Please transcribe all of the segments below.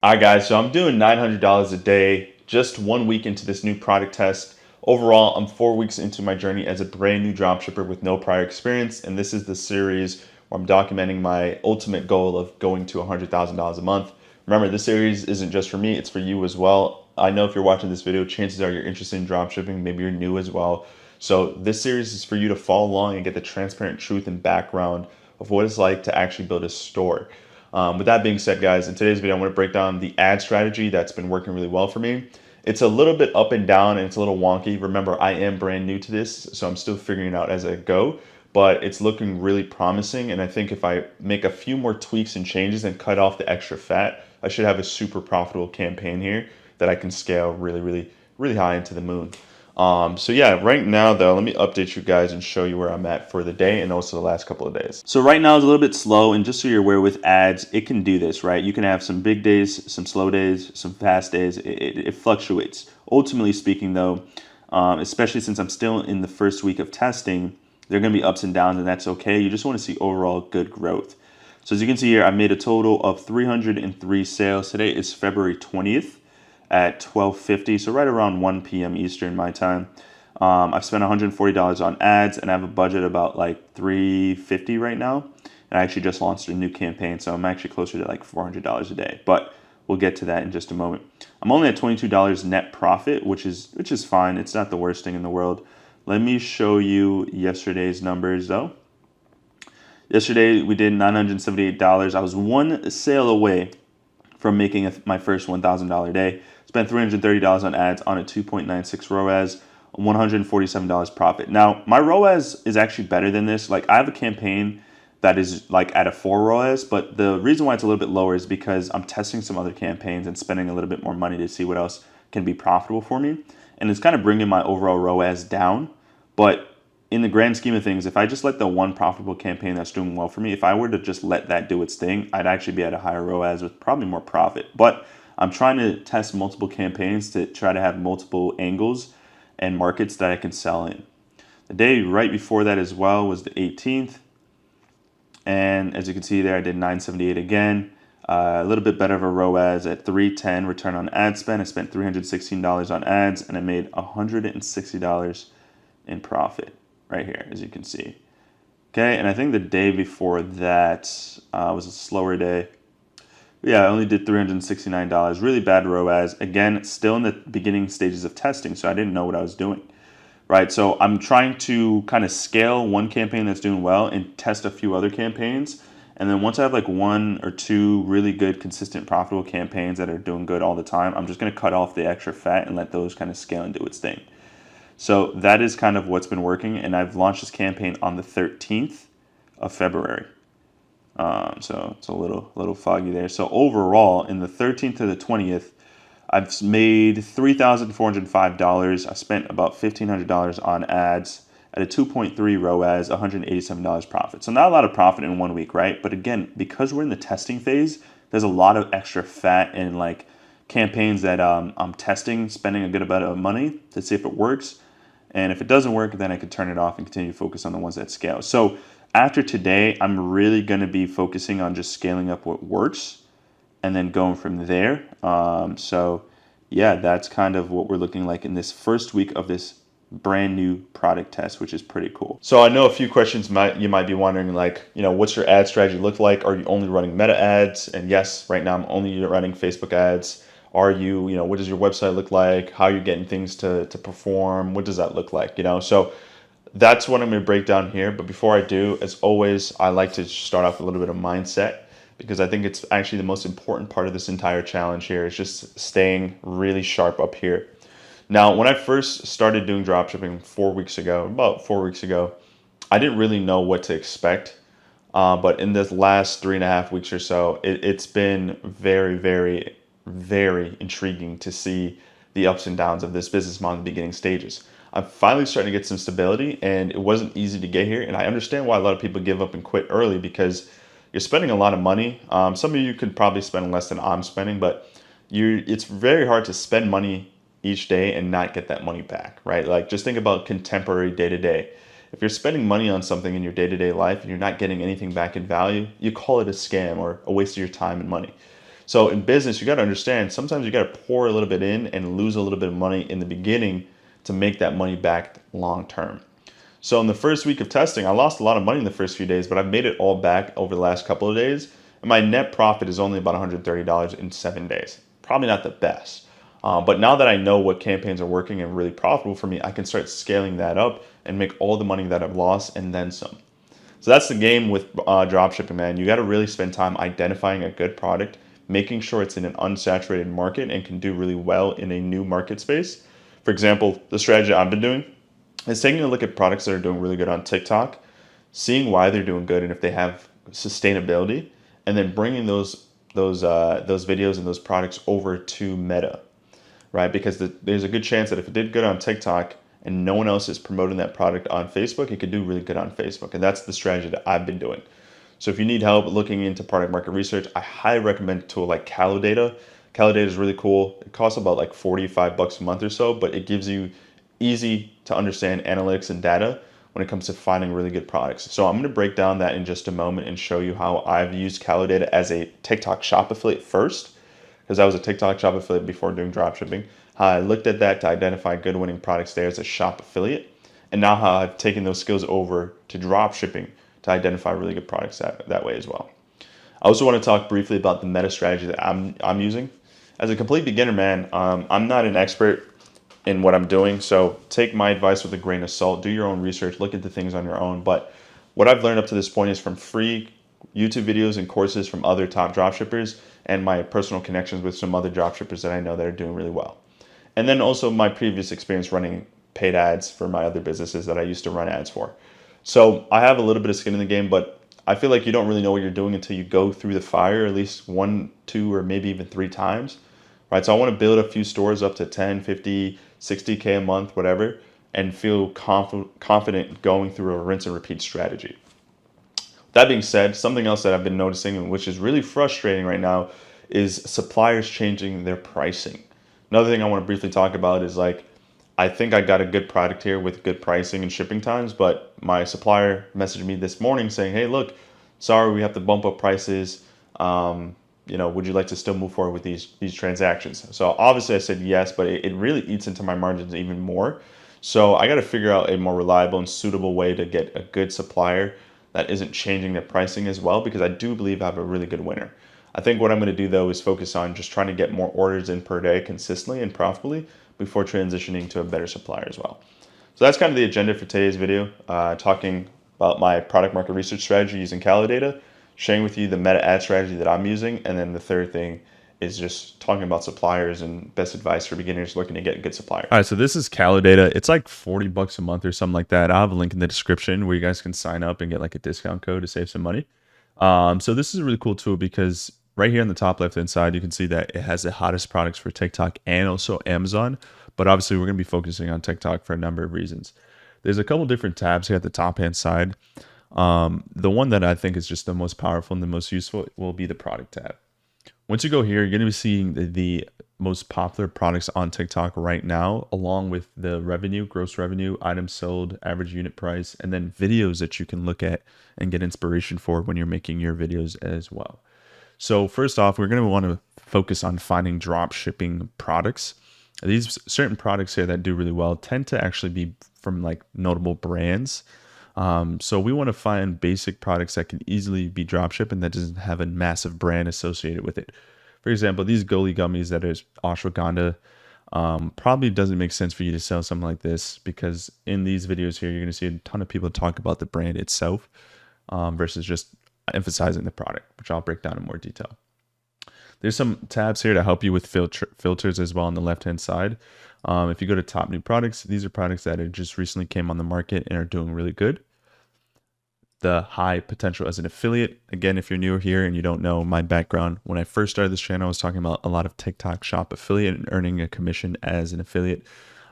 All right, guys, so I'm doing $900 a day, just 1 week into this new product test. Overall, I'm 4 weeks into my journey as a brand new dropshipper with no prior experience, and this is the series where I'm documenting my ultimate goal of going to $100,000 a month. Remember, this series isn't just for me, it's for you as well. I know if you're watching this video, chances are you're interested in dropshipping, maybe you're new as well. So this series is for you to follow along and get the transparent truth and background of what it's like to actually build a store. With that being said, guys, in today's video, I want to break down the ad strategy that's been working really well for me. It's a little bit up and down and it's a little wonky. Remember, I am brand new to this, so I'm still figuring it out as I go, but it's looking really promising. And I think if I make a few more tweaks and changes and cut off the extra fat, I should have a super profitable campaign here that I can scale really high into the moon. So yeah, right now though, let me update you guys and show you where I'm at for the day and also the last couple of days. So right now is a little bit slow, and just so you're aware, with ads, it can do this, right? You can have some big days, some slow days, some fast days. It fluctuates. Ultimately speaking though, especially since I'm still in the first week of testing, there are going to be ups and downs, and that's okay. You just want to see overall good growth. So as you can see here, I made a total of 303 sales. Today is February 20th. At 12:50, so right around 1 p.m. Eastern my time. I've spent $140 on ads, and I have a budget about like $350 right now. And I actually just launched a new campaign, so I'm actually closer to like $400 a day. But we'll get to that in just a moment. I'm only at $22 net profit, which is fine. It's not the worst thing in the world. Let me show you yesterday's numbers though. Yesterday we did $978. I was one sale away from making my first $1,000 day. Spent $330 on ads on a 2.96 ROAS, $147 profit. Now, my ROAS is actually better than this. Like, I have a campaign that is like at a 4 ROAS, but the reason why it's a little bit lower is because I'm testing some other campaigns and spending a little bit more money to see what else can be profitable for me. And it's kind of bringing my overall ROAS down. But in the grand scheme of things, if I just let the one profitable campaign that's doing well for me, if I were to just let that do its thing, I'd actually be at a higher ROAS with probably more profit. But I'm trying to test multiple campaigns to try to have multiple angles and markets that I can sell in. The day right before that as well was the 18th. And as you can see there, I did 978 again. A little bit better of a ROAS at 310 return on ad spend. I spent $316 on ads, and I made $160 in profit right here, as you can see. Okay, and I think the day before that was a slower day. Yeah, I only did $369. Really bad ROAS. Again, still in the beginning stages of testing, so I didn't know what I was doing. Right, so I'm trying to kind of scale one campaign that's doing well and test a few other campaigns. And then once I have like one or two really good, consistent, profitable campaigns that are doing good all the time, I'm just going to cut off the extra fat and let those kind of scale and do its thing. So that is kind of what's been working, and I've launched this campaign on the 13th of February. So it's a little foggy there. So overall, in the 13th to the 20th, I've made $3,405. I spent about $1,500 on ads at a 2.3 ROAS, $187 profit. So not a lot of profit in 1 week, right? But again, because we're in the testing phase, there's a lot of extra fat in like campaigns that I'm testing, spending a good amount of money to see if it works. And if it doesn't work, then I could turn it off and continue to focus on the ones that scale. So after today, I'm really going to be focusing on just scaling up what works and then going from there. So yeah, that's kind of what we're looking like in this first week of this brand new product test, which is pretty cool. So I know a few questions you might be wondering, like, what's your ad strategy look like? Are you only running meta ads? And yes, right now I'm only running Facebook ads. Are you, what does your website look like? How are you getting things to perform? What does that look like? So that's what I'm going to break down here. But before I do, as always, I like to start off with a little bit of mindset, because I think it's actually the most important part of this entire challenge here is just staying really sharp up here. Now, when I first started doing dropshipping about 4 weeks ago, I didn't really know what to expect. But in this last 3.5 weeks or so, it's been very intriguing to see the ups and downs of this business model in the beginning stages. I'm finally starting to get some stability, and it wasn't easy to get here. And I understand why a lot of people give up and quit early, because you're spending a lot of money. Some of you could probably spend less than I'm spending, but it's very hard to spend money each day and not get that money back, right? Like, just think about contemporary day to day. If you're spending money on something in your day-to-day life and you're not getting anything back in value, you call it a scam or a waste of your time and money. So in business, you got to understand sometimes you got to pour a little bit in and lose a little bit of money in the beginning to make that money back long term. So in the first week of testing, I lost a lot of money in the first few days, but I've made it all back over the last couple of days. And my net profit is only about $130 in 7 days. Probably not the best. But now that I know what campaigns are working and really profitable for me, I can start scaling that up and make all the money that I've lost and then some. So that's the game with dropshipping, man. You got to really spend time identifying a good product, making sure it's in an unsaturated market and can do really well in a new market space. For example, the strategy I've been doing is taking a look at products that are doing really good on TikTok, seeing why they're doing good and if they have sustainability, and then bringing those videos and those products over to Meta, right? Because there's a good chance that if it did good on TikTok and no one else is promoting that product on Facebook, it could do really good on Facebook. And that's the strategy that I've been doing. So if you need help looking into product market research, I highly recommend a tool like Kalodata. Kalodata is really cool. It costs about like $45 a month or so, but it gives you easy to understand analytics and data when it comes to finding really good products. So I'm going to break down that in just a moment and show you how I've used Kalodata as a TikTok shop affiliate first, because I was a TikTok shop affiliate before doing dropshipping. How I looked at that to identify good winning products there as a shop affiliate, and now how I've taken those skills over to dropshipping to identify really good products that way as well. I also want to talk briefly about the meta strategy that I'm using. As a complete beginner, man, I'm not an expert in what I'm doing, so take my advice with a grain of salt. Do your own research, look into things on your own. But what I've learned up to this point is from free YouTube videos and courses from other top dropshippers and my personal connections with some other dropshippers that I know that are doing really well. And then also my previous experience running paid ads for my other businesses that I used to run ads for. So I have a little bit of skin in the game, but I feel like you don't really know what you're doing until you go through the fire at least 1, 2, or maybe even 3 times, right? So I want to build a few stores up to 10, 50, 60K a month, whatever, and feel confident going through a rinse and repeat strategy. That being said, something else that I've been noticing, which is really frustrating right now, is suppliers changing their pricing. Another thing I want to briefly talk about is like, I think I got a good product here with good pricing and shipping times, but my supplier messaged me this morning saying, hey, look, sorry, we have to bump up prices. Would you like to still move forward with these transactions? So obviously I said yes, but it really eats into my margins even more. So I got to figure out a more reliable and suitable way to get a good supplier that isn't changing their pricing as well, because I do believe I have a really good winner. I think what I'm going to do though is focus on just trying to get more orders in per day consistently and profitably before transitioning to a better supplier as well. So that's kind of the agenda for today's video, talking about my product market research strategy using Kalodata, sharing with you the meta ad strategy that I'm using, and then the third thing is just talking about suppliers and best advice for beginners looking to get a good supplier. All right, so this is Kalodata. It's like $40 a month or something like that. I'll have a link in the description where you guys can sign up and get like a discount code to save some money. So this is a really cool tool because right here on the top left hand side, you can see that it has the hottest products for TikTok and also Amazon. But obviously, we're going to be focusing on TikTok for a number of reasons. There's a couple different tabs here at the top hand side. The one that I think is just the most powerful and the most useful will be the product tab. Once you go here, you're going to be seeing the most popular products on TikTok right now, along with the revenue, gross revenue, items sold, average unit price, and then videos that you can look at and get inspiration for when you're making your videos as well. So first off, we're going to want to focus on finding drop shipping products. These certain products here that do really well tend to actually be from like notable brands. So we want to find basic products that can easily be dropshipped and that doesn't have a massive brand associated with it. For example, these Goli gummies that is ashwagandha, probably doesn't make sense for you to sell something like this, because in these videos here, you're going to see a ton of people talk about the brand itself versus just emphasizing the product, which I'll break down in more detail. There's some tabs here to help you with filters as well on the left-hand side. If you go to top new products, these are products that have just recently came on the market and are doing really good. The high potential as an affiliate. Again, if you're new here and you don't know my background, when I first started this channel, I was talking about a lot of TikTok shop affiliate and earning a commission as an affiliate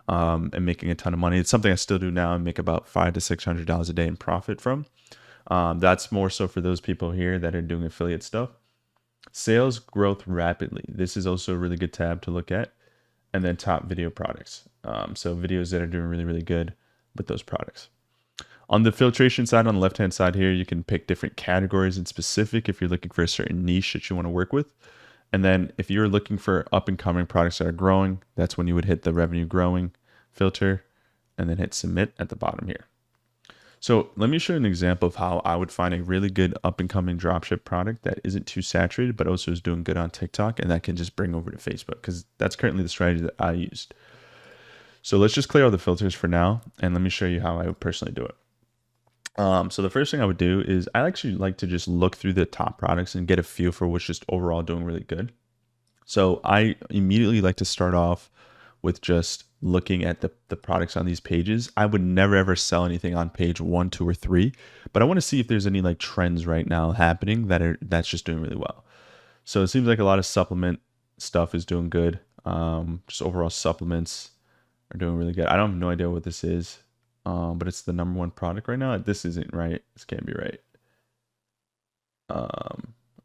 and making a ton of money. It's something I still do now and make about $500 to $600 a day in profit from. That's more so for those people here that are doing affiliate stuff. Sales growth rapidly. This is also a really good tab to look at. And then top video products. So videos that are doing really, really good with those products. On the filtration side, on the left-hand side here, you can pick different categories in specific if you're looking for a certain niche that you want to work with. And then if you're looking for up and coming products that are growing, that's when you would hit the revenue growing filter and then hit submit at the bottom here. So let me show you an example of how I would find a really good up and coming dropship product that isn't too saturated, but also is doing good on TikTok, and that can just bring over to Facebook, because that's currently the strategy that I used. So let's just clear all the filters for now, and let me show you how I would personally do it. So the first thing I would do is I actually like to just look through the top products and get a feel for what's just overall doing really good. So I immediately like to start off with just looking at the products on these pages. I would never ever sell anything on page 1, 2, or 3, but I want to see if there's any like trends right now happening that's just doing really well. So it seems like a lot of supplement stuff is doing good. Just overall supplements are doing really good. I don't have no idea what this is, but it's the #1 product right now. This isn't right. This can't be right.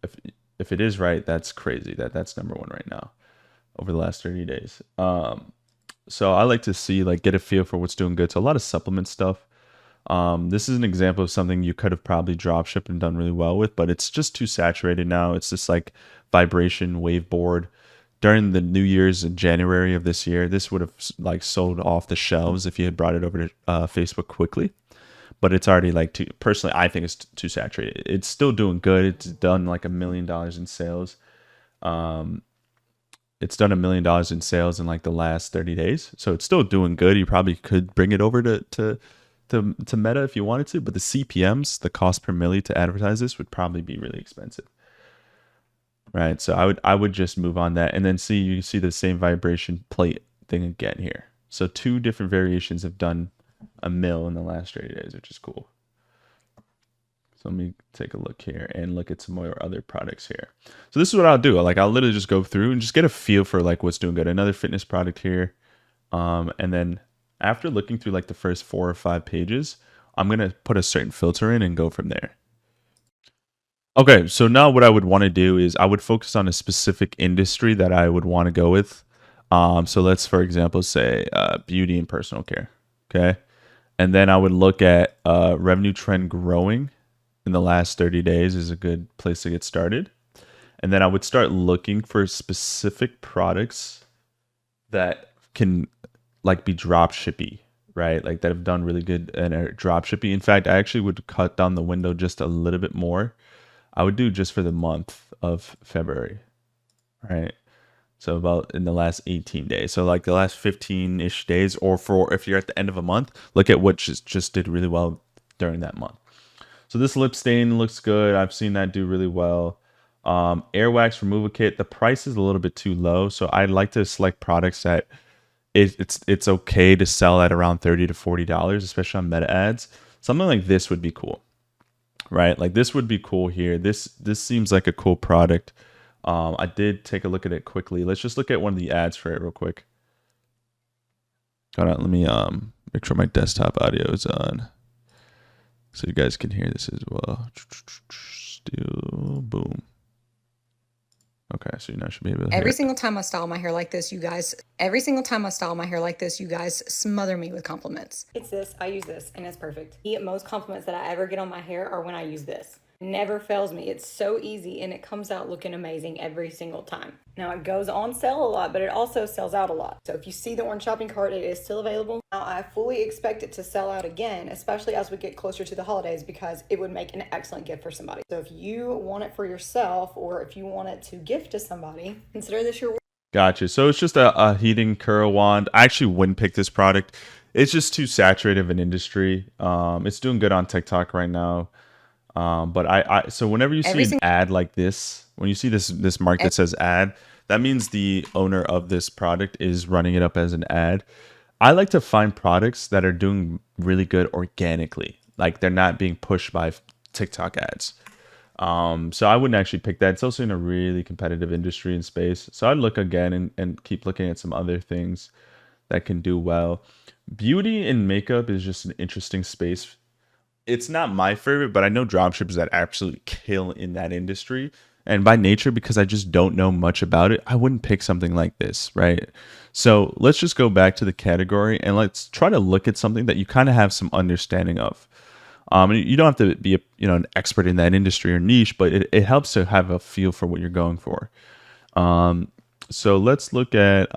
If if it is right, that's crazy. That's #1 right now over the last 30 days. So I like to see, like, get a feel for what's doing good. So a lot of supplement stuff. This is an example of something you could have probably dropshipped and done really well with, but it's just too saturated now. It's just like vibration wave board. During the New Year's in January of this year, this would have like sold off the shelves if you had brought it over to Facebook quickly. But it's already like too, personally, I think it's too saturated. It's still doing good. It's done like $1 million in sales. It's done $1 million in sales in like the last 30 days. So it's still doing good. You probably could bring it over to Meta if you wanted to, but the CPMs, the cost per milli to advertise this, would probably be really expensive. Right. So I would just move on that, and then you see the same vibration plate thing again here. So 2 different variations have done $1 million in the last 30 days, which is cool. So let me take a look here and look at some more other products here. So this is what I'll do. Like, I'll literally just go through and just get a feel for like what's doing good. Another fitness product here. And then after looking through like the first 4 or 5 pages, I'm going to put a certain filter in and go from there. Okay, so now what I would want to do is I would focus on a specific industry that I would want to go with. So let's, for example, say beauty and personal care. Okay. And then I would look at revenue trend growing in the last 30 days is a good place to get started. And then I would start looking for specific products that can like be drop shippy, right? Like that have done really good and are drop shippy. In fact, I actually would cut down the window just a little bit more. I would do just for the month of February, right? So about in the last 18 days. So like the last 15-ish days, or for if you're at the end of a month, look at what just did really well during that month. So this lip stain looks good. I've seen that do really well. Airwax removal kit, the price is a little bit too low. So I'd like to select products that it's okay to sell at around $30 to $40, especially on meta ads. Something like this would be cool. Right, like this would be cool here. This seems like a cool product. I did take a look at it quickly. Let's just look at one of the ads for it real quick. Hold on, let me make sure my desktop audio is on, so you guys can hear this as well. Still, boom. Okay, so you now should be able to Every single time I style my hair like this, you guys smother me with compliments. It's this, I use this, and it's perfect. The most compliments that I ever get on my hair are when I use this. It never fails me. It's so easy, and it comes out looking amazing every single time. Now, it goes on sale a lot, but it also sells out a lot. So if you see the orange shopping cart, it is still available. Now, I fully expect it to sell out again, especially as we get closer to the holidays, because it would make an excellent gift for somebody. So if you want it for yourself, or if you want it to gift to somebody, consider this your... Gotcha. So it's just a heating curl wand. I actually wouldn't pick this product. It's just too saturated of an industry. It's doing good on TikTok right now. But so whenever you see an ad like this, when you see this mark that says ad, that means the owner of this product is running it up as an ad. I like to find products that are doing really good organically, like they're not being pushed by TikTok ads. So I wouldn't actually pick that. It's also in a really competitive industry and space. So I'd look again and keep looking at some other things that can do well. Beauty and makeup is just an interesting space. It's not my favorite, but I know dropshippers that absolutely kill in that industry. And by nature, because I just don't know much about it, I wouldn't pick something like this, right? So let's just go back to the category and let's try to look at something that you kind of have some understanding of. You don't have to be an expert in that industry or niche, but it helps to have a feel for what you're going for. So let's look at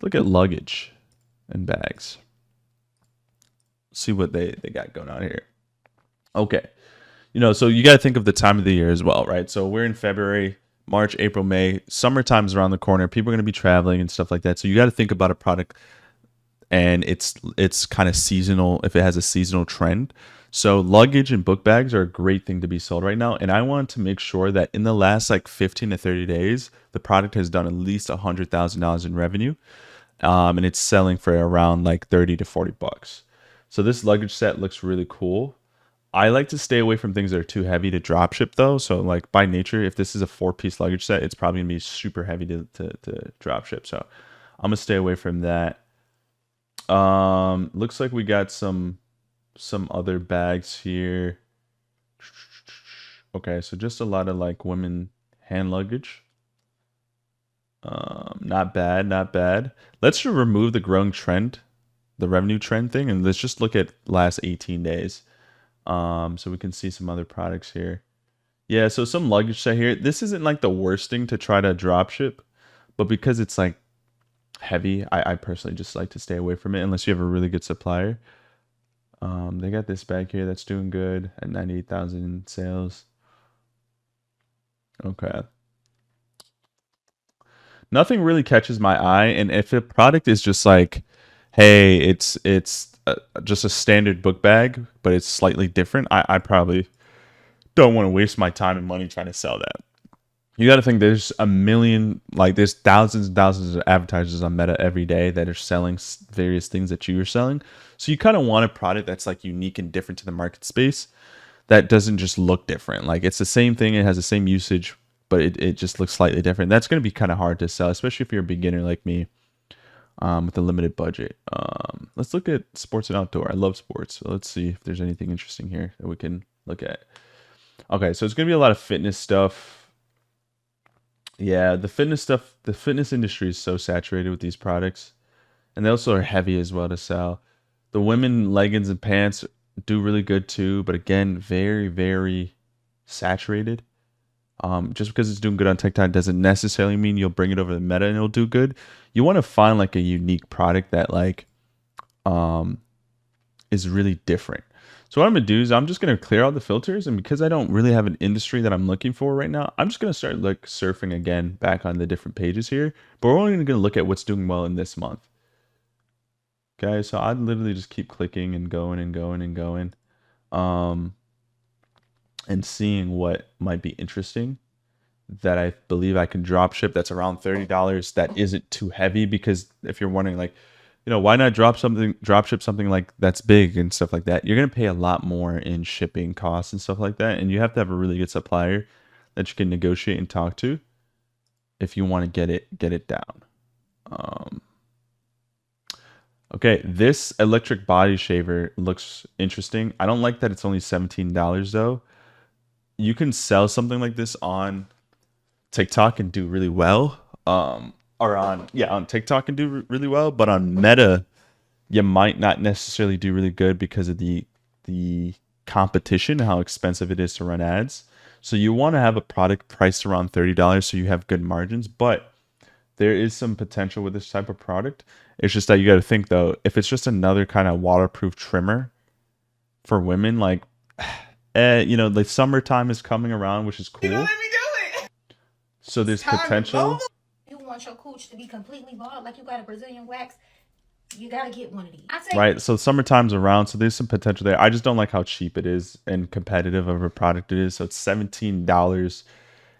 luggage and bags. See what they got going on here. Okay. So you got to think of the time of the year as well, right? So we're in February, March, April, May. Summertime's around the corner. People are going to be traveling and stuff like that. So you got to think about a product, and it's kind of seasonal if it has a seasonal trend. So luggage and book bags are a great thing to be sold right now, and I want to make sure that in the last like 15 to 30 days, the product has done at least $100,000 in revenue, and it's selling for around like 30 to 40 bucks. So this luggage set looks really cool. I like to stay away from things that are too heavy to drop ship though. So like by nature, if this is a 4-piece luggage set, it's probably gonna be super heavy to drop ship. So I'm gonna stay away from that. Looks like we got some other bags here. Okay, so just a lot of like women hand luggage. Not bad, not bad. Let's just remove the growing trend, the revenue trend thing, and let's just look at last 18 days. So we can see some other products here. Yeah, so some luggage set here. This isn't like the worst thing to try to drop ship, but because it's like heavy, I personally just like to stay away from it unless you have a really good supplier. They got this bag here that's doing good at 98,000 in sales. Okay. Nothing really catches my eye, and if a product is just like, hey, it's just a standard book bag, but it's slightly different, I probably don't want to waste my time and money trying to sell that. You got to think there's a million, like there's thousands and thousands of advertisers on Meta every day that are selling various things that you are selling. So you kind of want a product that's like unique and different to the market space that doesn't just look different. Like it's the same thing, it has the same usage, but it just looks slightly different. That's going to be kind of hard to sell, especially if you're a beginner like me with a limited budget. Let's look at sports and outdoor. I love sports. So let's see if there's anything interesting here that we can look at. Okay, so it's going to be a lot of fitness stuff. Yeah, the fitness stuff, the fitness industry is so saturated with these products. And they also are heavy as well to sell. The women leggings and pants do really good too, but again, very, very saturated. Just because it's doing good on TikTok doesn't necessarily mean you'll bring it over to Meta and it'll do good. You want to find like a unique product that like um is really different. So what I'm gonna do is I'm just gonna clear out the filters, and because I don't really have an industry that I'm looking for right now, I'm just gonna start like surfing again back on the different pages here. But we're only gonna look at what's doing well in this month. Okay, so I'd literally just keep clicking and going and going and going, um, and seeing what might be interesting that I believe I can drop ship that's around $30 that isn't too heavy. Because if you're wondering like, why not drop ship something like that's big and stuff like that, you're gonna pay a lot more in shipping costs and stuff like that, and you have to have a really good supplier that you can negotiate and talk to if you want to get it down. Okay, this electric body shaver looks interesting. I don't like that it's only $17 though. You can sell something like this on TikTok and do really well. Or on TikTok and do really well, but on Meta, you might not necessarily do really good because of the competition, how expensive it is to run ads. So you want to have a product priced around $30 so you have good margins, but there is some potential with this type of product. It's just that you got to think though, if it's just another kind of waterproof trimmer for women, like, the summertime is coming around, which is cool. You don't let me do it. So there's potential. You want your cooch to be completely bald, like you got a Brazilian wax. You gotta get one of these. Right. So summertime's around, so there's some potential there. I just don't like how cheap it is and competitive of a product it is. So it's $17.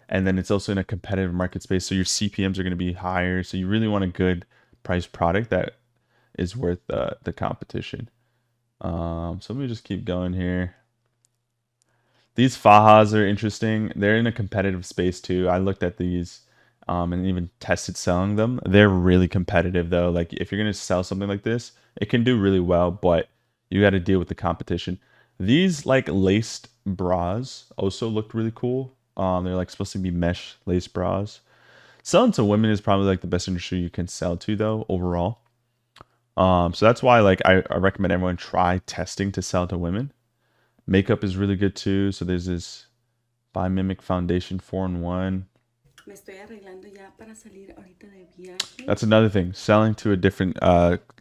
And then it's also in a competitive market space, so your CPMs are going to be higher. So you really want a good price product that is worth the competition. So let me just keep going here. These fajas are interesting. They're in a competitive space too. I looked at these and even tested selling them. They're really competitive though. Like if you're going to sell something like this, it can do really well, but you got to deal with the competition. These like laced bras also looked really cool. They're like supposed to be mesh lace bras. Selling to women is probably like the best industry you can sell to though overall. So that's why like I recommend everyone try testing to sell to women. Makeup is really good too. So there's this Mimic Foundation 4-in-1. That's another thing, selling to a different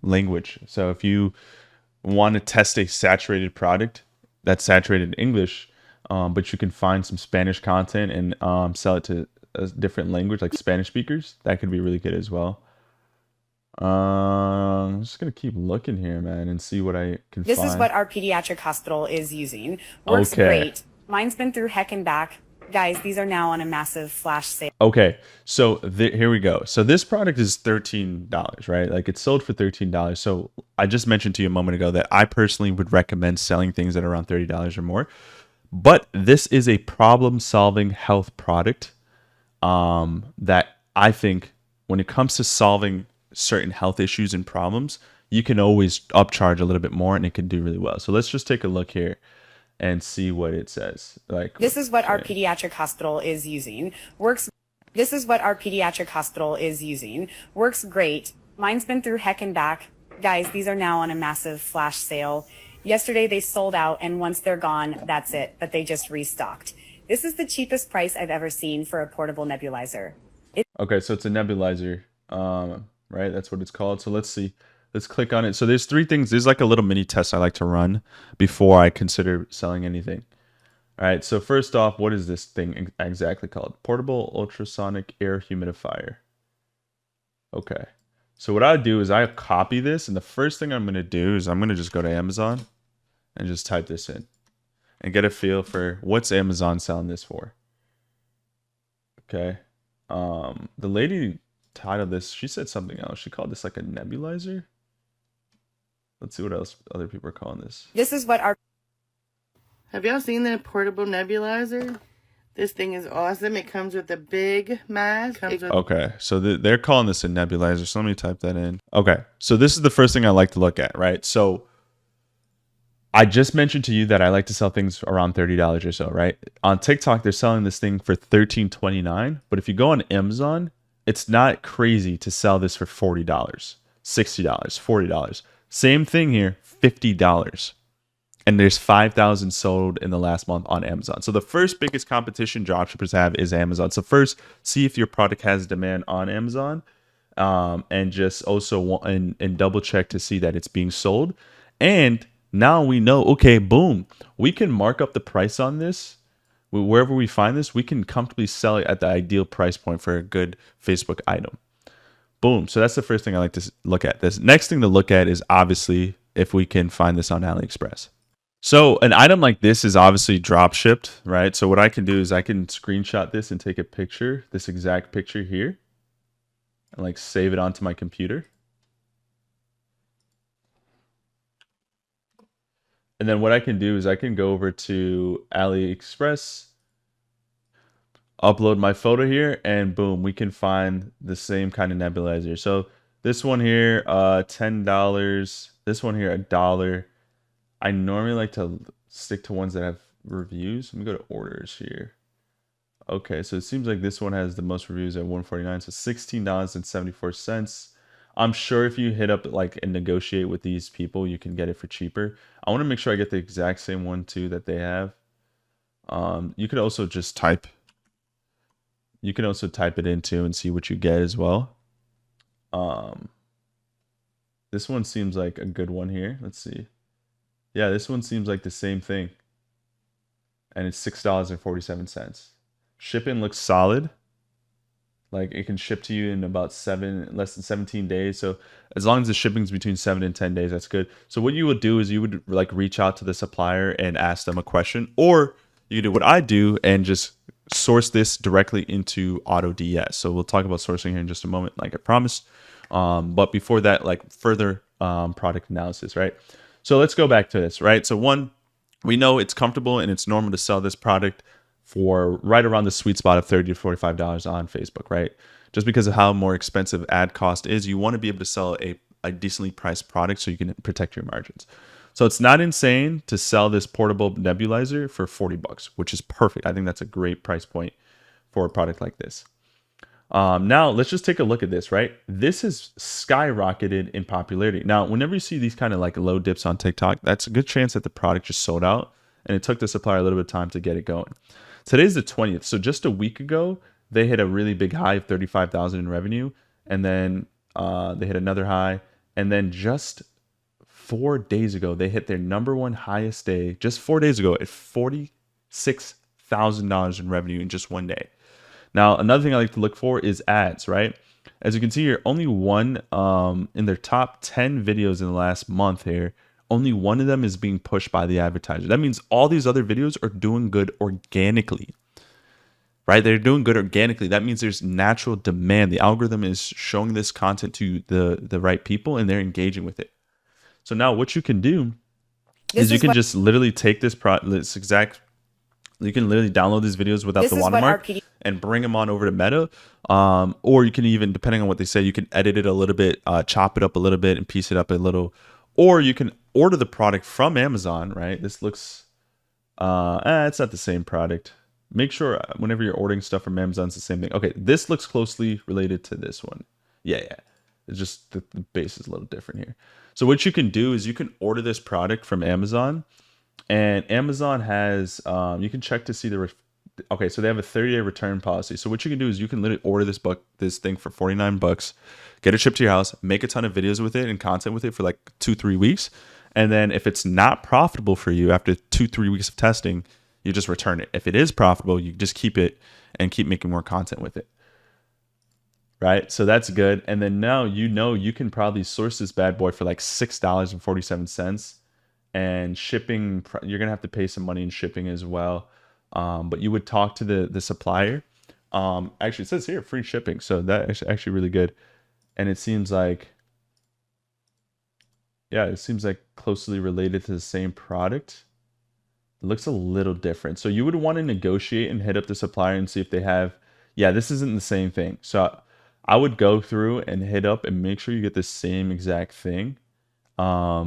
language. So if you want to test a saturated product that's saturated in English, but you can find some Spanish content and sell it to a different language, like Spanish speakers, that could be really good as well. I'm just gonna keep looking here, man, and see what I can This find. is what our pediatric hospital is using. Works great. Mine's been through heck and back. Guys, these are now on a massive flash sale. Okay, so here we go. So this product is $13, right? Like it's sold for $13. So I just mentioned to you a moment ago that I personally would recommend selling things that are around $30 or more. But this is a problem-solving health product that I think when it comes to solving certain health issues and problems, you can always upcharge a little bit more and it can do really well. So let's just take a look here and see what it says. Like this is what our pediatric hospital is using. This is what our pediatric hospital is using. Works great. Mine's been through heck and back. Guys, these are now on a massive flash sale. Yesterday they sold out, and once they're gone, that's it. But they just restocked. This is the cheapest price I've ever seen for a portable nebulizer. Okay, so it's a nebulizer, right? That's what it's called. So let's see. Let's click on it. So there's three things. There's like a little mini test I like to run before I consider selling anything. All right, so first off, what is this thing exactly called? Portable ultrasonic air humidifier. Okay, so what I do is I copy this, and the first thing I'm going to do is I'm going to just go to Amazon and just type this in and get a feel for what's Amazon selling this for. Okay, the lady titled this, she said something else. She called this like a nebulizer. Let's see what else other people are calling this. This is what our... Have y'all seen the portable nebulizer? This thing is awesome. It comes with a big mask. Okay, so they're calling this a nebulizer. So let me type that in. Okay, so this is the first thing I like to look at, right? So I just mentioned to you that I like to sell things around $30 or so, right? On TikTok, they're selling this thing for $13.29. But if you go on Amazon, it's not crazy to sell this for $40, $60, $40. Same thing here, $50. And there's 5,000 sold in the last month on Amazon. So the first biggest competition dropshippers have is Amazon. So first, see if your product has demand on Amazon, and just also and double check to see that it's being sold. And now we know, okay, boom, we can mark up the price on this. Wherever we find this, we can comfortably sell it at the ideal price point for a good Facebook item. Boom. So that's the first thing I like to look at. This next thing to look at is obviously if we can find this on AliExpress. So an item like this is obviously drop shipped, right? So what I can do is I can screenshot this and take a picture, this exact picture here, and like save it onto my computer. And then what I can do is I can go over to AliExpress, upload my photo here, and boom, we can find the same kind of nebulizer. So this one here, $10. This one here, $1. I normally like to stick to ones that have reviews. Let me go to orders here. Okay, so it seems like this one has the most reviews at $149, so $16.74. I'm sure if you hit up like and negotiate with these people, you can get it for cheaper. I want to make sure I get the exact same one too that they have. You could also just type. You can also type it into and see what you get as well. This one seems like a good one here. Let's see. Yeah, this one seems like the same thing. And it's $6.47. Shipping looks solid. Like it can ship to you in about less than 17 days. So as long as the shipping's between 7 and 10 days, that's good. So what you would do is you would like reach out to the supplier and ask them a question, or you do what I do and just source this directly into AutoDS. So we'll talk about sourcing here in just a moment, like I promised. But before that, like further product analysis, right? So let's go back to this, right? So one, we know it's comfortable and it's normal to sell this product for right around the sweet spot of $30 to $45 on Facebook, right? Just because of how more expensive ad cost is, you want to be able to sell a decently priced product so you can protect your margins. So it's not insane to sell this portable nebulizer for $40, which is perfect. I think that's a great price point for a product like this. Now let's just take a look at this, right? This has skyrocketed in popularity. Now, whenever you see these kind of like low dips on TikTok, that's a good chance that the product just sold out and it took the supplier a little bit of time to get it going. Today's the 20th. So just a week ago, they hit a really big high of 35,000 in revenue. And then they hit another high. And then just 4 days ago, they hit their number one highest day, just 4 days ago, at $46,000 in revenue in just one day. Now, another thing I like to look for is ads, right? As you can see here, only one in their top 10 videos in the last month here, only one of them is being pushed by the advertiser. That means all these other videos are doing good organically, right? They're doing good organically. That means there's natural demand. The algorithm is showing this content to the right people and they're engaging with it. So now what you can do is you can just literally take you can literally download these videos without the watermark and bring them on over to Meta. Or you can even, depending on what they say, you can edit it a little bit, chop it up a little bit and piece it up a little. Or you can order the product from Amazon, right? This looks, it's not the same product. Make sure whenever you're ordering stuff from Amazon, it's the same thing. Okay, this looks closely related to this one. Yeah. It's just the base is a little different here. So what you can do is you can order this product from Amazon, and Amazon has, you can check to see okay, so they have a 30-day return policy. So what you can do is you can literally order this thing for $49, get it shipped to your house, make a ton of videos with it and content with it for like 2-3 weeks. And then if it's not profitable for you after 2-3 weeks of testing, you just return it. If it is profitable, you just keep it and keep making more content with it. Right? So that's good. And then now you can probably source this bad boy for like $6.47. And shipping, you're going to have to pay some money in shipping as well. But you would talk to the supplier. Actually, it says here, free shipping. So that's actually really good. And it seems like, closely related to the same product. It looks a little different. So you would want to negotiate and hit up the supplier and see if they have, this isn't the same thing. So I would go through and hit up and make sure you get the same exact thing. I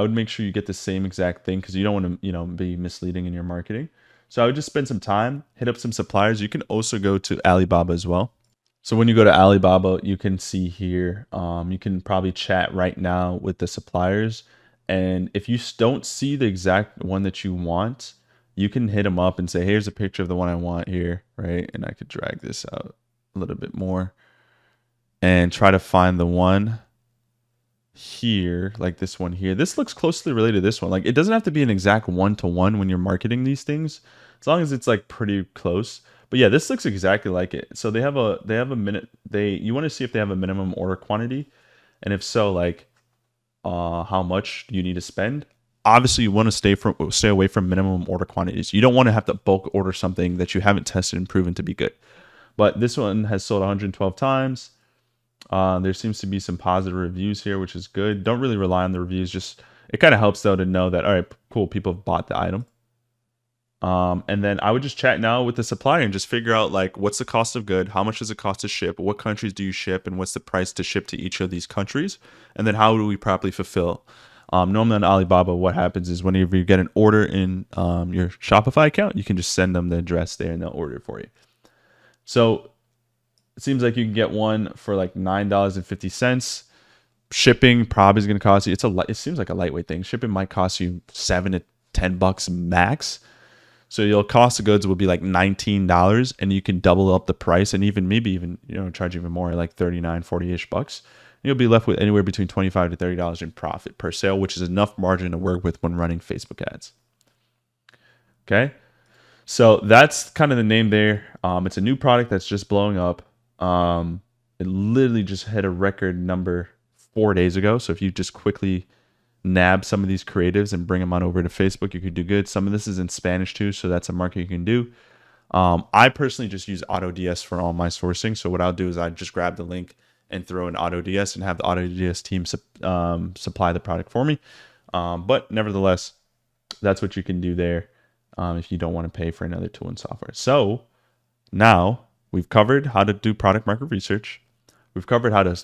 would make sure you get the same exact thing because you don't want to, be misleading in your marketing. So I would just spend some time, hit up some suppliers. You can also go to Alibaba as well. So when you go to Alibaba, you can see here, you can probably chat right now with the suppliers. And if you don't see the exact one that you want, you can hit them up and say, here's a picture of the one I want here, right? And I could drag this out a little bit more and try to find the one here, like this one here. This looks closely related to this one. Like it doesn't have to be an exact one-to-one when you're marketing these things, as long as it's like pretty close. But yeah, this looks exactly like it. So they have a minute. You want to see if they have a minimum order quantity, and if so, like how much you need to spend. Obviously, you want to stay away from minimum order quantities. You don't want to have to bulk order something that you haven't tested and proven to be good. But this one has sold 112 times. There seems to be some positive reviews here, which is good. Don't really rely on the reviews. Just it kind of helps though to know that, all right, cool, people have bought the item. And then I would just chat now with the supplier and just figure out like what's the cost of good, how much does it cost to ship, what countries do you ship, and what's the price to ship to each of these countries, and then how do we properly fulfill. Normally on Alibaba, what happens is whenever you get an order in your Shopify account, you can just send them the address there and they'll order it for you. So it seems like you can get one for like $9.50. Shipping probably is going to cost you. It seems like a lightweight thing. Shipping might cost you $7 to $10 max. So your cost of goods will be like $19, and you can double up the price and maybe even charge even more, like $39, $40-ish bucks. You'll be left with anywhere between $25 to $30 in profit per sale, which is enough margin to work with when running Facebook ads. Okay, so that's kind of the name there. It's a new product that's just blowing up. It literally just hit a record number 4 days ago. So if you just quickly nab some of these creatives and bring them on over to Facebook, you could do good. Some of this is in Spanish too, so that's a market you can do. I personally just use AutoDS for all my sourcing. So what I'll do is I just grab the link and throw in AutoDS and have the AutoDS team supply the product for me. But nevertheless, that's what you can do there if you don't want to pay for another tool and software. So now we've covered how to do product market research. We've covered how to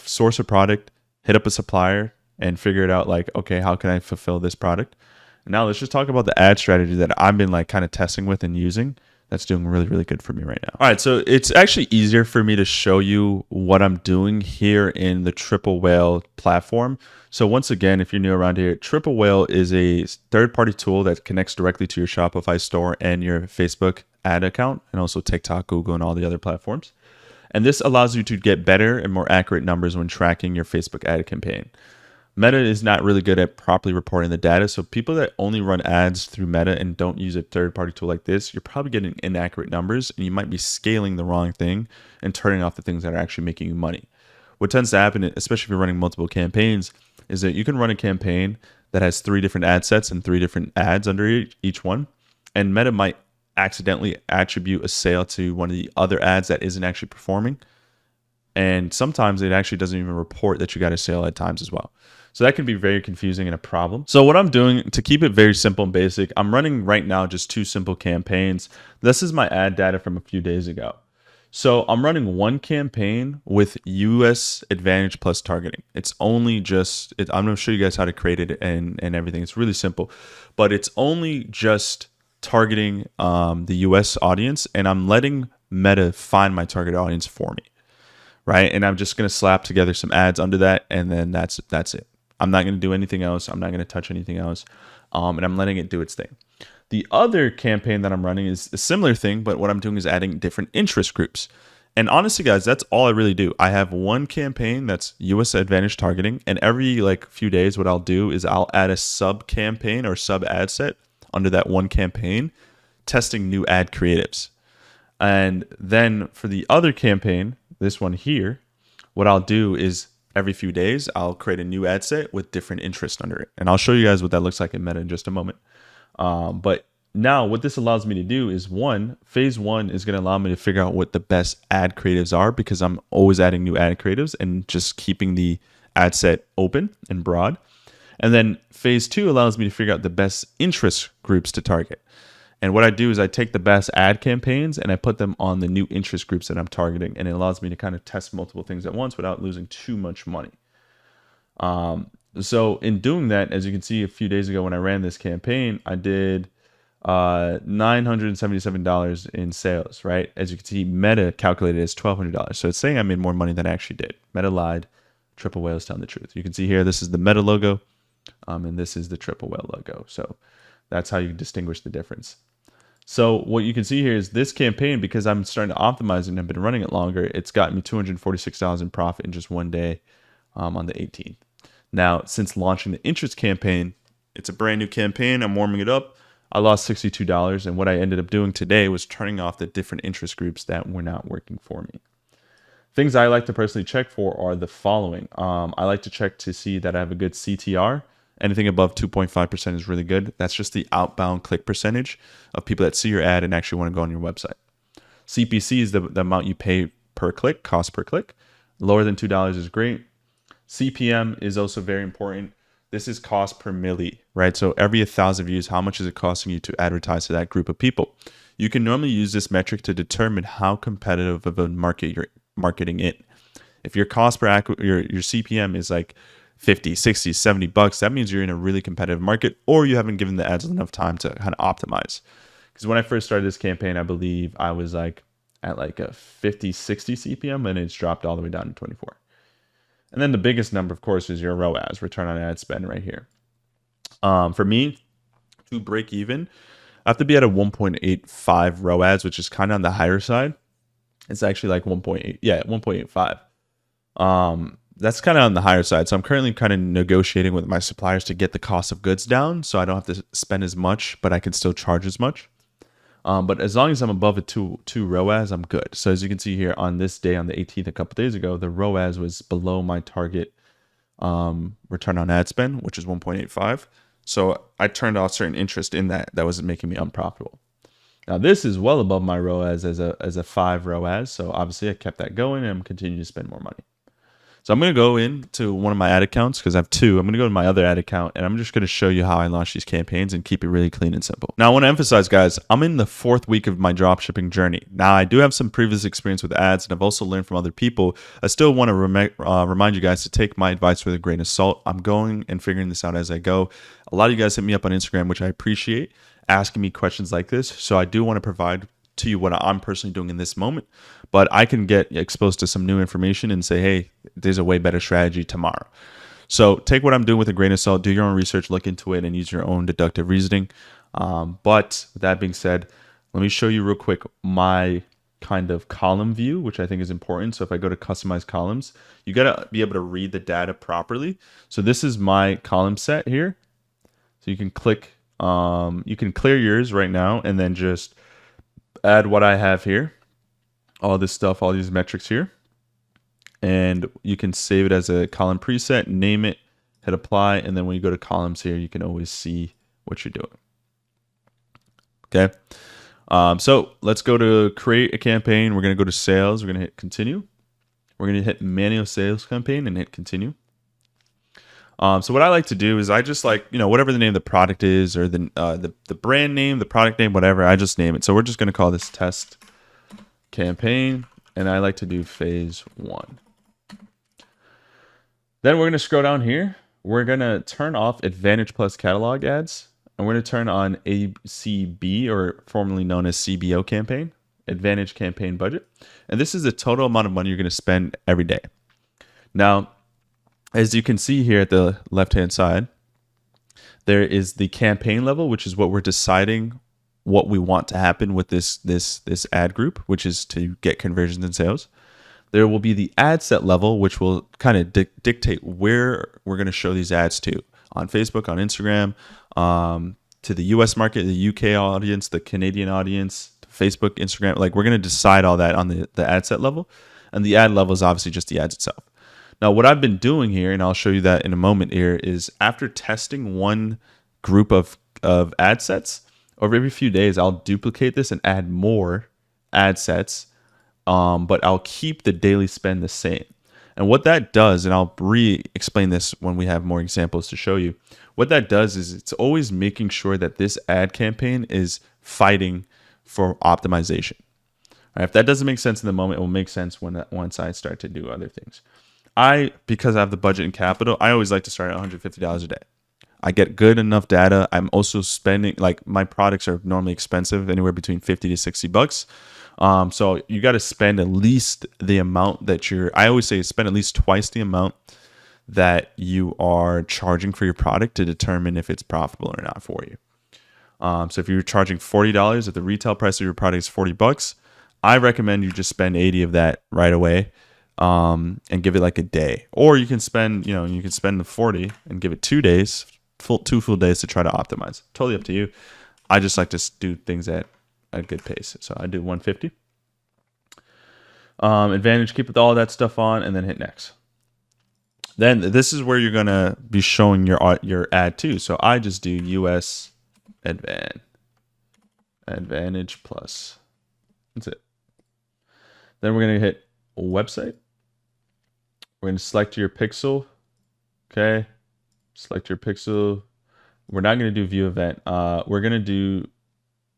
source a product, hit up a supplier, and figure it out like, okay, how can I fulfill this product? And now let's just talk about the ad strategy that I've been like kind of testing with and using that's doing really, really good for me right now. All right, so it's actually easier for me to show you what I'm doing here in the Triple Whale platform. So once again, if you're new around here, Triple Whale is a third-party tool that connects directly to your Shopify store and your Facebook ad account, and also TikTok, Google, and all the other platforms. And this allows you to get better and more accurate numbers when tracking your Facebook ad campaign. Meta is not really good at properly reporting the data. So people that only run ads through Meta and don't use a third-party tool like this, you're probably getting inaccurate numbers, and you might be scaling the wrong thing and turning off the things that are actually making you money. What tends to happen, especially if you're running multiple campaigns, is that you can run a campaign that has 3 different ad sets and 3 different ads under each one, and Meta might accidentally attribute a sale to one of the other ads that isn't actually performing. And sometimes it actually doesn't even report that you got a sale at times as well. So that can be very confusing and a problem. So what I'm doing to keep it very simple and basic, I'm running right now just 2 simple campaigns. This is my ad data from a few days ago. So I'm running one campaign with US Advantage plus targeting. It's only just, I'm going to show you guys how to create it and everything. It's really simple, but it's only just targeting the US audience, and I'm letting Meta find my target audience for me. Right. And I'm just going to slap together some ads under that. And then that's it. I'm not going to do anything else. I'm not going to touch anything else. And I'm letting it do its thing. The other campaign that I'm running is a similar thing, but what I'm doing is adding different interest groups. And honestly, guys, that's all I really do. I have one campaign that's US Advantage targeting. And every few days, what I'll do is I'll add a sub campaign or sub ad set under that one campaign, testing new ad creatives. And then for the other campaign, this one here, what I'll do is every few days, I'll create a new ad set with different interests under it. And I'll show you guys what that looks like in Meta in just a moment. But now what this allows me to do is phase one is going to allow me to figure out what the best ad creatives are, because I'm always adding new ad creatives and just keeping the ad set open and broad. And then phase 2 allows me to figure out the best interest groups to target. And what I do is I take the best ad campaigns and I put them on the new interest groups that I'm targeting. And it allows me to kind of test multiple things at once without losing too much money. So in doing that, as you can see, a few days ago when I ran this campaign, I did $977 in sales, right? As you can see, Meta calculated as $1,200. So it's saying I made more money than I actually did. Meta lied. Triple Whale is telling the truth. You can see here, this is the Meta logo, and this is the Triple Whale logo. So that's how you distinguish the difference. So what you can see here is this campaign, because I'm starting to optimize it and I've been running it longer, it's gotten me $246 in profit in just one day on the 18th. Now, since launching the interest campaign, it's a brand new campaign. I'm warming it up. I lost $62. And what I ended up doing today was turning off the different interest groups that were not working for me. Things I like to personally check for are the following. I like to check to see that I have a good CTR. Anything above 2.5% is really good. That's just the outbound click percentage of people that see your ad and actually want to go on your website. CPC is the amount you pay per click, cost per click. Lower than $2 is great. CPM is also very important. This is cost per milli, right? So every 1,000 views, how much is it costing you to advertise to that group of people? You can normally use this metric to determine how competitive of a market you're marketing in. If your cost per your CPM is like 50, 60, 70 bucks, that means you're in a really competitive market, or you haven't given the ads enough time to kind of optimize. Because when I first started this campaign, I believe I was at a 50, 60 CPM, and it's dropped all the way down to 24. And then the biggest number, of course, is your ROAS, return on ad spend, right here. For me, to break even, I have to be at a 1.85 ROAS, which is kind of on the higher side. It's actually like 1.85. That's kind of on the higher side. So I'm currently kind of negotiating with my suppliers to get the cost of goods down, so I don't have to spend as much, but I can still charge as much. But as long as I'm above a 2 ROAS, I'm good. So as you can see here on this day, on the 18th, a couple days ago, the ROAS was below my target return on ad spend, which is 1.85. So I turned off certain interest in that was making me unprofitable. Now this is well above my ROAS as a 5 ROAS. So obviously I kept that going and I'm continuing to spend more money. So I'm going to go into one of my ad accounts because I have 2. I'm going to go to my other ad account and I'm just going to show you how I launch these campaigns and keep it really clean and simple. Now I want to emphasize, guys, I'm in the 4th week of my dropshipping journey. Now I do have some previous experience with ads and I've also learned from other people. I still want to remind you guys to take my advice with a grain of salt. I'm going and figuring this out as I go. A lot of you guys hit me up on Instagram, which I appreciate, asking me questions like this. So I do want to provide to you what I'm personally doing in this moment, but I can get exposed to some new information and say, hey, there's a way better strategy tomorrow. So take what I'm doing with a grain of salt, do your own research, look into it, and use your own deductive reasoning. But with that being said, let me show you real quick my kind of column view, which I think is important. So if I go to customize columns, you got to be able to read the data properly. So this is my column set here. So you can click, you can clear yours right now and then just add what I have here, all this stuff, all these metrics here. And you can save it as a column preset, name it, hit apply. And then when you go to columns here, you can always see what you're doing. Okay. So let's go to create a campaign. We're going to go to sales. We're going to hit continue. We're going to hit manual sales campaign and hit continue. So what I like to do is I just like, whatever the name of the product is or the brand name, the product name, whatever, I just name it. So we're just going to call this test campaign. And I like to do phase 1. Then we're going to scroll down here. We're going to turn off Advantage Plus catalog ads. And we're going to turn on ACB, or formerly known as CBO campaign, Advantage Campaign Budget. And this is the total amount of money you're going to spend every day. Now, as you can see here at the left-hand side, there is the campaign level, which is what we're deciding what we want to happen with this ad group, which is to get conversions and sales. There will be the ad set level, which will kind of dictate where we're going to show these ads to, on Facebook, on Instagram, to the US market, the UK audience, the Canadian audience, Facebook, Instagram. Like, we're going to decide all that on the ad set level. And the ad level is obviously just the ads itself. Now, what I've been doing here, and I'll show you that in a moment here, is after testing one group of ad sets, over every few days, I'll duplicate this and add more ad sets, but I'll keep the daily spend the same. And what that does, and I'll re-explain this when we have more examples to show you, what that does is it's always making sure that this ad campaign is fighting for optimization. All right, if that doesn't make sense in the moment, it will make sense once I start to do other things. Because I have the budget and capital, I always like to start at $150 a day. I get good enough data. I'm also spending, like, my products are normally expensive, anywhere between 50 to 60 bucks. So you got to spend at least the amount that I always say spend at least twice the amount that you are charging for your product to determine if it's profitable or not for you. So if you're charging $40, if the retail price of your product is 40 bucks, I recommend you just spend 80 of that right away, and give it like a day. Or you can spend the 40 and give it 2 days, two full days to try to optimize. Totally up to you. I just like to do things at a good pace. So I do 150. Advantage, keep with all that stuff on, and then hit next. Then this is where you're gonna be showing your ad too. So I just do US Advantage Plus. That's it. Then we're gonna hit website. We're gonna select your pixel. Okay. Select your pixel. We're not gonna do view event. We're gonna do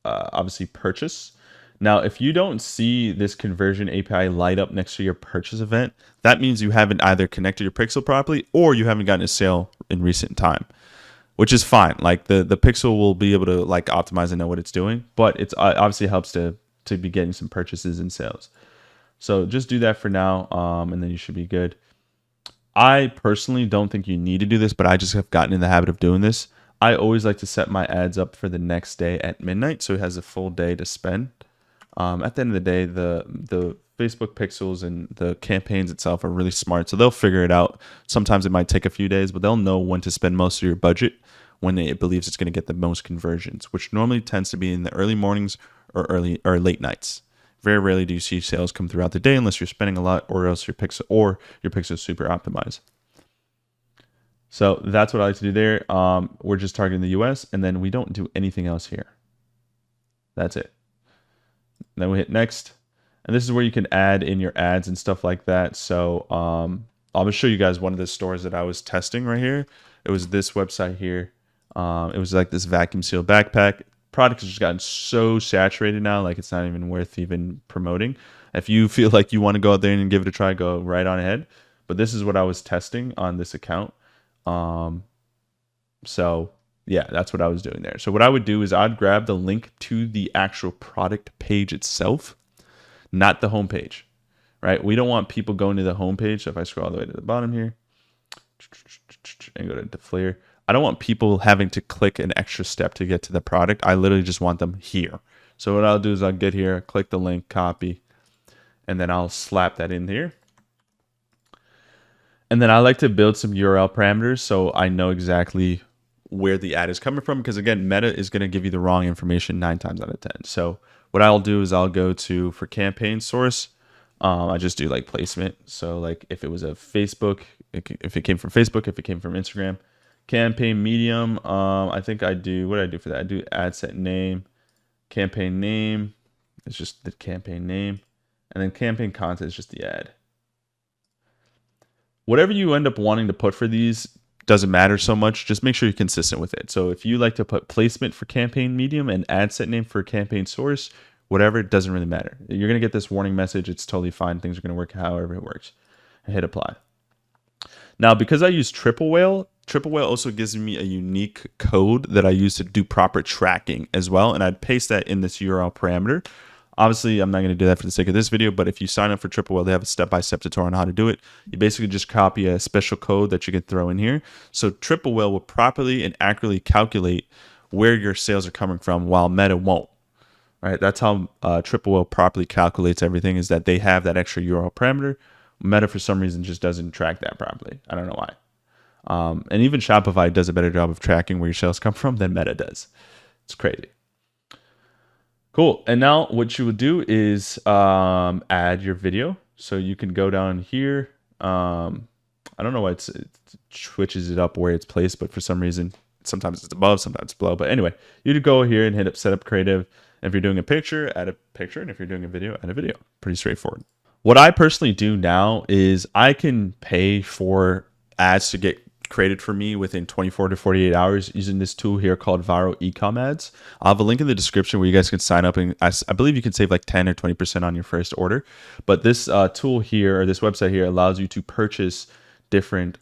obviously purchase. Now, if you don't see this conversion API light up next to your purchase event, that means you haven't either connected your pixel properly or you haven't gotten a sale in recent time, which is fine. Like the pixel will be able to like optimize and know what it's doing, but it's obviously helps to be getting some purchases and sales. So just do that for now, and then you should be good. I personally don't think you need to do this, but I just have gotten in the habit of doing this. I always like to set my ads up for the next day at midnight, so it has a full day to spend. At the end of the day, the Facebook pixels and the campaigns itself are really smart, so they'll figure it out. Sometimes it might take a few days, but they'll know when to spend most of your budget when it believes it's going to get the most conversions, which normally tends to be in the early mornings or late nights. Very rarely do you see sales come throughout the day unless you're spending a lot, or else your pixel is super optimized. So that's what I like to do there. We're just targeting the US, and then we don't do anything else here. That's it. Then we hit next, and this is where you can add in your ads and stuff like that. So I'm gonna show you guys one of the stores that I was testing right here. It was this website here. It was like this vacuum seal backpack. Product has just gotten so saturated now, like it's not even worth even promoting. If you feel like you want to go out there and give it a try, go right on ahead. But this is what I was testing on this account. So Yeah, that's what I was doing there. So what I would do is I'd grab the link to the actual product page itself, not the home page, right? We don't want people going to the home page. So if I scroll all the way to the bottom here and go to Deflator, I don't want people having to click an extra step to get to the product. I literally just want them here. So what I'll do is I'll get here, click the link, copy, and then I'll slap that in here. And then I like to build some URL parameters so I know exactly where the ad is coming from, because again, Meta is going to give you the wrong information 9 times out of 10. So what I'll do is I'll go to, for campaign source, I just do like placement. So like if it was a Facebook, if it came from Facebook, if it came from Instagram, campaign medium, I think I do, what do I do for that? I do ad set name, campaign name, it's just the campaign name, and then campaign content is just the ad. Whatever you end up wanting to put for these doesn't matter so much. Just make sure you're consistent with it. So if you like to put placement for campaign medium and ad set name for campaign source, whatever, it doesn't really matter. You're going to get this warning message. It's totally fine. Things are going to work however it works. And hit apply. Now, because I use Triple Whale also gives me a unique code that I use to do proper tracking as well. And I'd paste that in this URL parameter. Obviously, I'm not going to do that for the sake of this video, but if you sign up for Triple Whale, they have a step-by-step tutorial on how to do it. You basically just copy a special code that you can throw in here. So Triple Whale will properly and accurately calculate where your sales are coming from, while Meta won't. Right? That's how Triple Whale properly calculates everything, is that they have that extra URL parameter. Meta, for some reason, just doesn't track that properly. I don't know why. And even Shopify does a better job of tracking where your sales come from than Meta does. It's crazy. Cool. And now what you would do is add your video. So you can go down here. I don't know why it switches it up where it's placed, but for some reason, sometimes it's above, sometimes it's below. But anyway, you'd go here and hit up Setup Creative. And if you're doing a picture, add a picture. And if you're doing a video, add a video. Pretty straightforward. What I personally do now is I can pay for ads to get created for me within 24 to 48 hours using this tool here called Viral Ecom Ads. I'll have a link in the description where you guys can sign up, and I believe you can save like 10 or 20% on your first order. But this tool here, or this website here, allows you to purchase different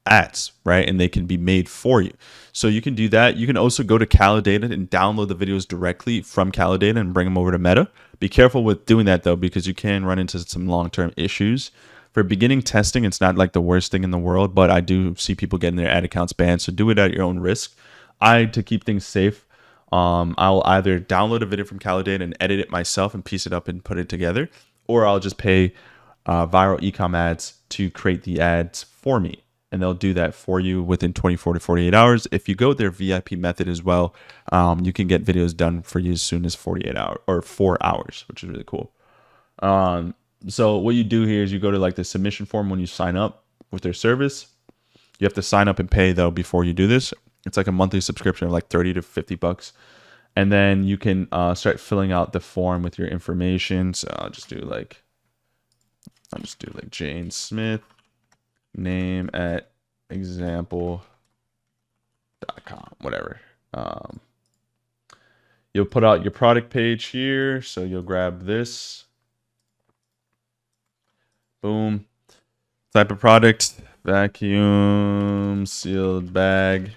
ads, right? And they can be made for you. So you can do that. You can also go to Kalodata and download the videos directly from Kalodata and bring them over to Meta. Be careful with doing that though, because you can run into some long-term issues. For beginning testing, it's not like the worst thing in the world, but I do see people getting their ad accounts banned. So do it at your own risk. To keep things safe, I'll either download a video from Kalodata and edit it myself and piece it up and put it together, or I'll just pay Viral Ecom Ads to create the ads for me. And they'll do that for you within 24 to 48 hours. If you go with their VIP method as well, you can get videos done for you as soon as 48 hours or 4 hours, which is really cool. So what you do here is you go to like the submission form when you sign up with their service. You have to sign up and pay though before you do this. It's like a monthly subscription of like 30 to 50 bucks. And then you can start filling out the form with your information. So I'll just do like Jane Smith, name at example.com, whatever. You'll put out your product page here. So you'll grab this. Boom. Type of product, vacuum sealed bag.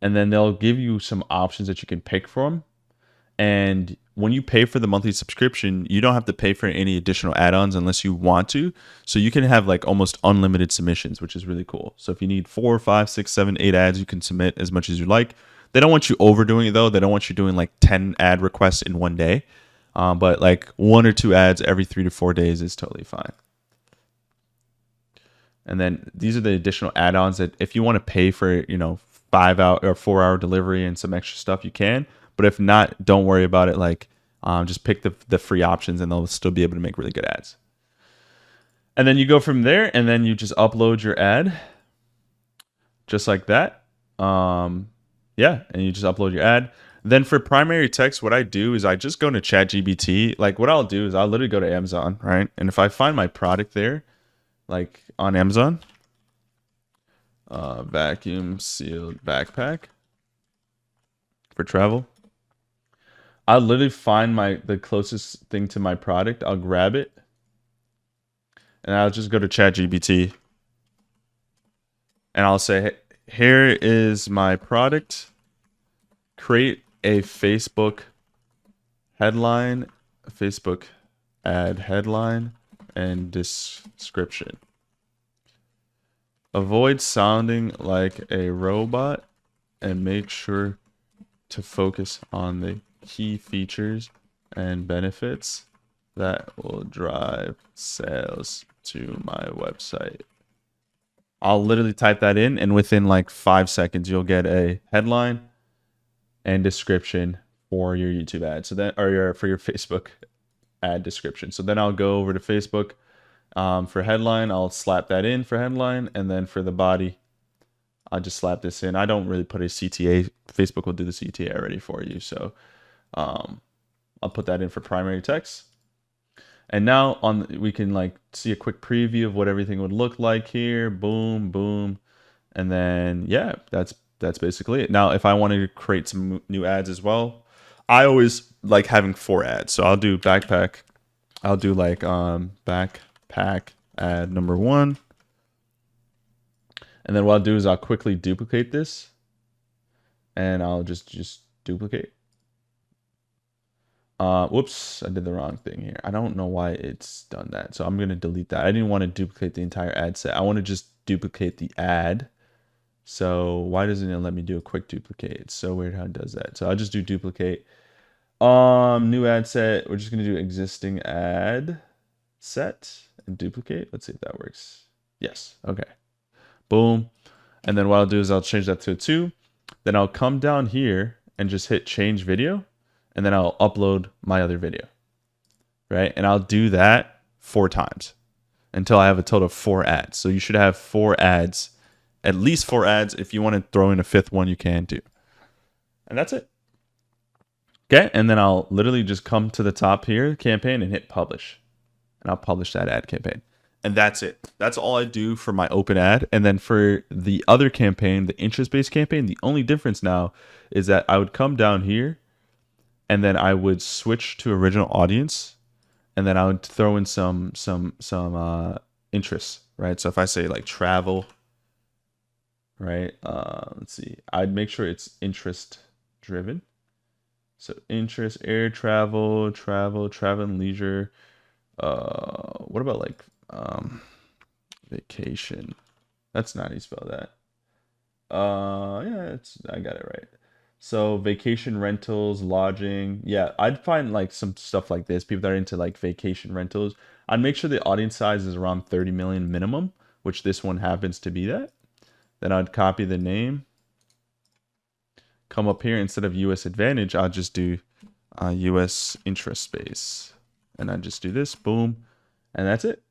And then they'll give you some options that you can pick from. And when you pay for the monthly subscription, you don't have to pay for any additional add-ons unless you want to. So you can have like almost unlimited submissions, which is really cool. So if you need 4, 5, 6, 7, 8 ads, you can submit as much as you like. They don't want you overdoing it though. They don't want you doing like 10 ad requests in one day. But like 1 or 2 ads every 3 to 4 days is totally fine. And then these are the additional add-ons that if you want to pay for, 5-hour or 4-hour delivery and some extra stuff, you can. But if not, don't worry about it. Like, just pick the free options and they'll still be able to make really good ads. And then you go from there and then you just upload your ad just like that. And you just upload your ad. Then for primary text, what I do is I just go to ChatGPT. Like what I'll do is I'll literally go to Amazon, right? And if I find my product there, like on Amazon, vacuum sealed backpack for travel, I'll literally find the closest thing to my product. I'll grab it and I'll just go to ChatGPT and I'll say, here is my product. Create a Facebook headline, Facebook ad headline, and description. Avoid sounding like a robot and make sure to focus on the key features and benefits that will drive sales to my website. I'll literally type that in, and within like 5 seconds, you'll get a headline and description for your YouTube ad. So then, or for your Facebook ad description. So then I'll go over to Facebook for headline. I'll slap that in for headline, and then for the body, I'll just slap this in. I don't really put a CTA. Facebook will do the CTA already for you. So I'll put that in for primary text. And now we can like see a quick preview of what everything would look like here. Boom, boom. And then, yeah, that's basically it. Now, if I wanted to create some new ads as well, I always like having 4 ads. So I'll do backpack. I'll do like backpack ad number 1. And then what I'll do is I'll quickly duplicate this. And I'll just duplicate. Whoops, I did the wrong thing here. I don't know why it's done that. So I'm going to delete that. I didn't want to duplicate the entire ad set. I want to just duplicate the ad. So why doesn't it let me do a quick duplicate? It's so weird how it does that. So I'll just do duplicate. New ad set. We're just going to do existing ad set and duplicate. Let's see if that works. Yes. Okay. Boom. And then what I'll do is I'll change that to a 2. Then I'll come down here and just hit change video. And then I'll upload my other video, right? And I'll do that 4 times until I have a total of 4 ads. So you should have 4 ads, at least 4 ads. If you want to throw in a 5th one, you can do. And that's it. Okay, and then I'll literally just come to the top here, campaign, and hit publish. And I'll publish that ad campaign. And that's it. That's all I do for my open ad. And then for the other campaign, the interest-based campaign, the only difference now is that I would come down here, and then I would switch to original audience, and then I would throw in some interests, right? So if I say like travel, right? Let's see. I'd make sure it's interest driven. So interest, air travel, and leisure. What about like vacation? That's not how you spell that. Yeah, I got it right. So vacation rentals, lodging. Yeah, I'd find like some stuff like this. People that are into like vacation rentals. I'd make sure the audience size is around 30 million minimum, which this one happens to be that. Then I'd copy the name. Come up here, instead of US Advantage, I'll just do US interest space. And I just do this, boom, and that's it.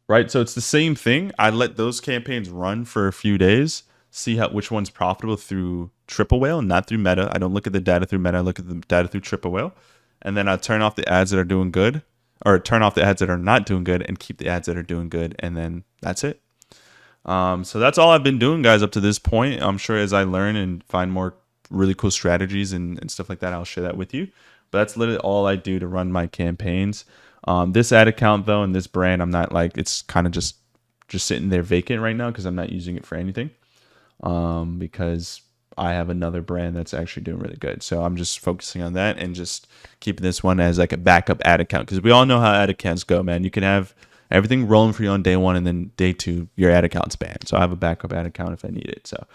Right, so it's the same thing. I let those campaigns run for a few days, see which one's profitable through Triple Whale, not through Meta. I don't look at the data through Meta. I look at the data through Triple Whale. And then I turn off the ads that are doing good, or turn off the ads that are not doing good, and keep the ads that are doing good. And then that's it. So that's all I've been doing, guys, up to this point. I'm sure as I learn and find more really cool strategies and stuff like that, I'll share that with you. But that's literally all I do to run my campaigns. This ad account, though, and this brand, I'm not like, it's kind of just sitting there vacant right now because I'm not using it for anything. Because I have another brand that's actually doing really good. So I'm just focusing on that and just keeping this one as like a backup ad account. Because we all know how ad accounts go, man. You can have everything rolling for you on day 1, and then day 2, your ad account's banned. So I have a backup ad account if I need it. So,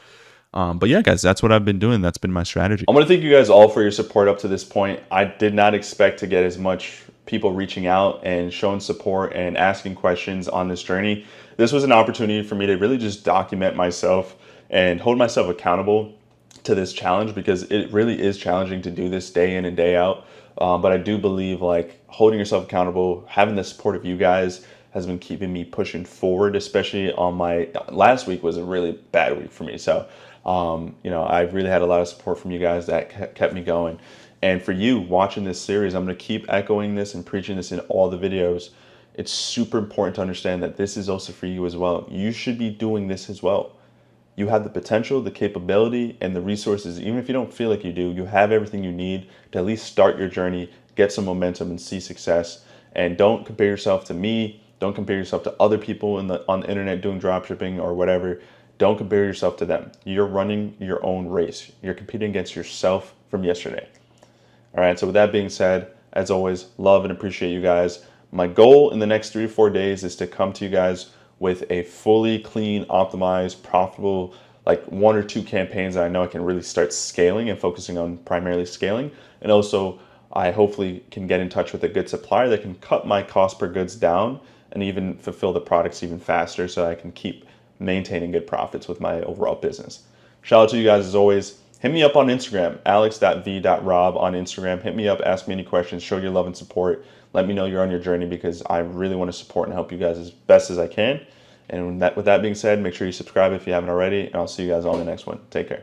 but yeah, guys, that's what I've been doing. That's been my strategy. I want to thank you guys all for your support up to this point. I did not expect to get as much people reaching out and showing support and asking questions on this journey. This was an opportunity for me to really just document myself and hold myself accountable to this challenge, because it really is challenging to do this day in and day out. But I do believe like holding yourself accountable, having the support of you guys has been keeping me pushing forward, especially on my last week was a really bad week for me. So, I've really had a lot of support from you guys that kept me going. And for you watching this series, I'm going to keep echoing this and preaching this in all the videos. It's super important to understand that this is also for you as well. You should be doing this as well. You have the potential, the capability, and the resources. Even if you don't feel like you do, you have everything you need to at least start your journey, get some momentum, and see success. And don't compare yourself to me. Don't compare yourself to other people on the internet doing dropshipping or whatever. Don't compare yourself to them. You're running your own race. You're competing against yourself from yesterday. All right, so with that being said, as always, love and appreciate you guys. My goal in the next 3 to 4 days is to come to you guys with a fully clean, optimized, profitable, like 1 or 2 campaigns that I know I can really start scaling and focusing on primarily scaling. And also, I hopefully can get in touch with a good supplier that can cut my cost per goods down and even fulfill the products even faster so I can keep maintaining good profits with my overall business. Shout out to you guys as always. Hit me up on Instagram, alex.v.rob on Instagram. Hit me up, ask me any questions, show your love and support. Let me know you're on your journey because I really want to support and help you guys as best as I can. And with that being said, make sure you subscribe if you haven't already, and I'll see you guys on the next one. Take care.